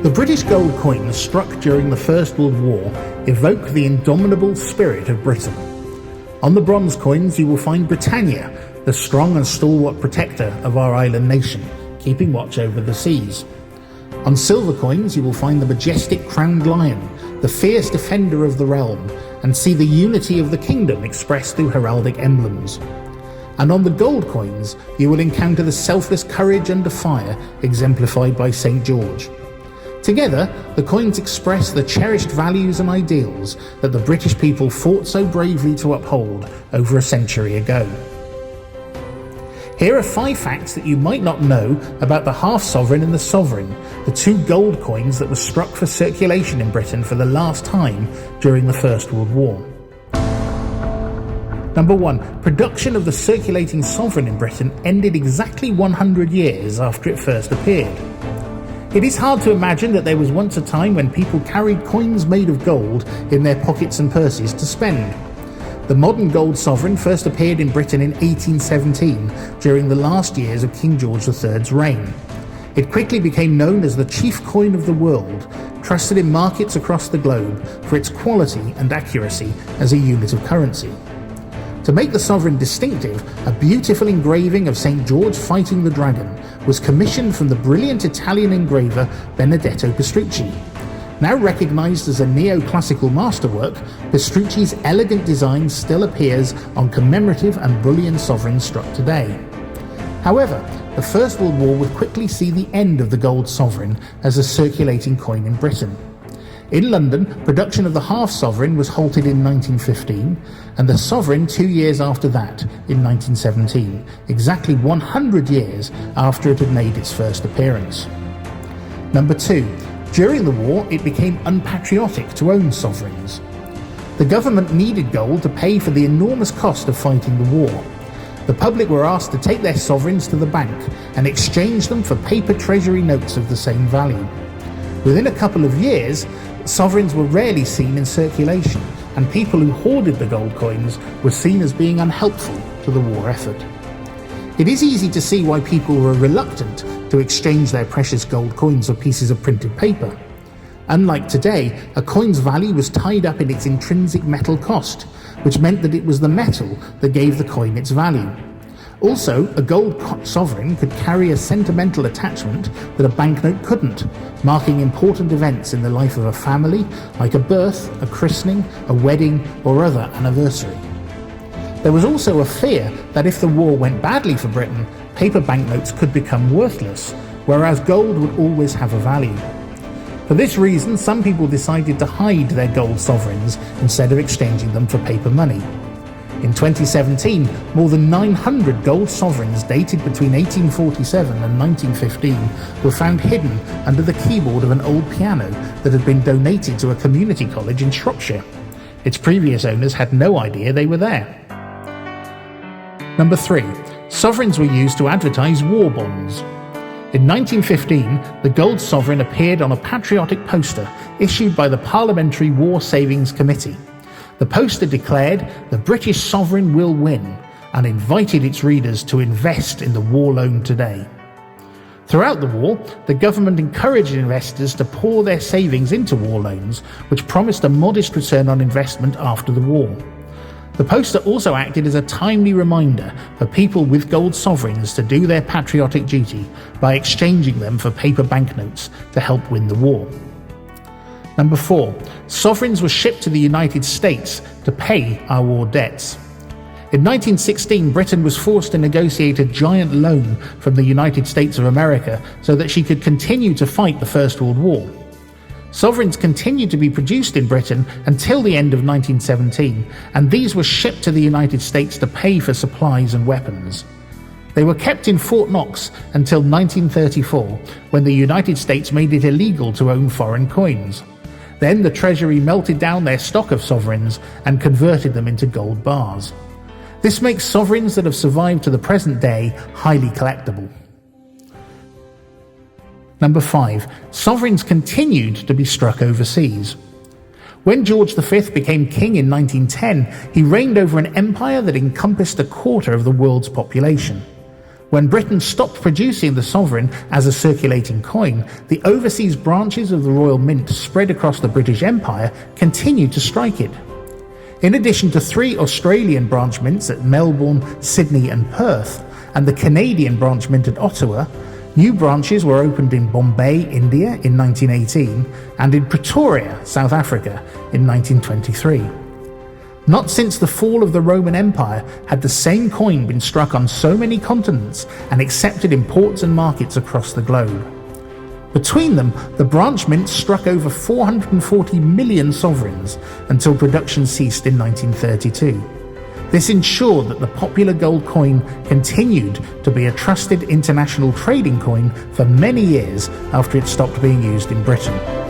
The British gold coins struck during the First World War evoke the indomitable spirit of Britain. On the bronze coins you will find Britannia, the strong and stalwart protector of our island nation, keeping watch over the seas. On silver coins you will find the majestic crowned lion, the fierce defender of the realm, and see the unity of the kingdom expressed through heraldic emblems. And on the gold coins you will encounter the selfless courage under fire exemplified by St. George. Together, the coins express the cherished values and ideals that the British people fought so bravely to uphold over a century ago. Here are 5 facts that you might not know about the half-sovereign and the sovereign, the 2 gold coins that were struck for circulation in Britain for the last time during the First World War. Number 1. Production of the circulating sovereign in Britain ended exactly 100 years after it first appeared. It is hard to imagine that there was once a time when people carried coins made of gold in their pockets and purses to spend. The modern gold sovereign first appeared in Britain in 1817 during the last years of King George III's reign. It quickly became known as the chief coin of the world, trusted in markets across the globe for its quality and accuracy as a unit of currency. To make the sovereign distinctive, a beautiful engraving of St. George fighting the dragon was commissioned from the brilliant Italian engraver Benedetto Pastrucci. Now recognised as a neoclassical masterwork, Pastrucci's elegant design still appears on commemorative and bullion sovereigns struck today. However, the First World War would quickly see the end of the gold sovereign as a circulating coin in Britain. In London, production of the half-sovereign was halted in 1915, and the sovereign 2 years after that, in 1917, exactly 100 years after it had made its first appearance. Number 2. During the war, it became unpatriotic to own sovereigns. The government needed gold to pay for the enormous cost of fighting the war. The public were asked to take their sovereigns to the bank and exchange them for paper treasury notes of the same value. Within a couple of years, sovereigns were rarely seen in circulation, and people who hoarded the gold coins were seen as being unhelpful to the war effort. It is easy to see why people were reluctant to exchange their precious gold coins for pieces of printed paper. Unlike today, a coin's value was tied up in its intrinsic metal cost, which meant that it was the metal that gave the coin its value. Also, a gold sovereign could carry a sentimental attachment that a banknote couldn't, marking important events in the life of a family, like a birth, a christening, a wedding, or other anniversary. There was also a fear that if the war went badly for Britain, paper banknotes could become worthless, whereas gold would always have a value. For this reason, some people decided to hide their gold sovereigns instead of exchanging them for paper money. In 2017, more than 900 gold sovereigns dated between 1847 and 1915 were found hidden under the keyboard of an old piano that had been donated to a community college in Shropshire. Its previous owners had no idea they were there. Number 3. Sovereigns were used to advertise war bonds. In 1915, the gold sovereign appeared on a patriotic poster issued by the Parliamentary War Savings Committee. The poster declared the British sovereign will win and invited its readers to invest in the war loan today. Throughout the war, the government encouraged investors to pour their savings into war loans, which promised a modest return on investment after the war. The poster also acted as a timely reminder for people with gold sovereigns to do their patriotic duty by exchanging them for paper banknotes to help win the war. Number 4. Sovereigns were shipped to the United States to pay our war debts. In 1916, Britain was forced to negotiate a giant loan from the United States of America so that she could continue to fight the First World War. Sovereigns continued to be produced in Britain until the end of 1917, and these were shipped to the United States to pay for supplies and weapons. They were kept in Fort Knox until 1934, when the United States made it illegal to own foreign coins. Then the Treasury melted down their stock of sovereigns and converted them into gold bars. This makes sovereigns that have survived to the present day highly collectible. Number 5. Sovereigns continued to be struck overseas. When George V became king in 1910, he reigned over an empire that encompassed a quarter of the world's population. When Britain stopped producing the sovereign as a circulating coin, the overseas branches of the Royal Mint spread across the British Empire continued to strike it. In addition to 3 Australian branch mints at Melbourne, Sydney and Perth, and the Canadian branch mint at Ottawa, new branches were opened in Bombay, India in 1918 and in Pretoria, South Africa in 1923. Not since the fall of the Roman Empire had the same coin been struck on so many continents and accepted in ports and markets across the globe. Between them, the branch mints struck over 440 million sovereigns until production ceased in 1932. This ensured that the popular gold coin continued to be a trusted international trading coin for many years after it stopped being used in Britain.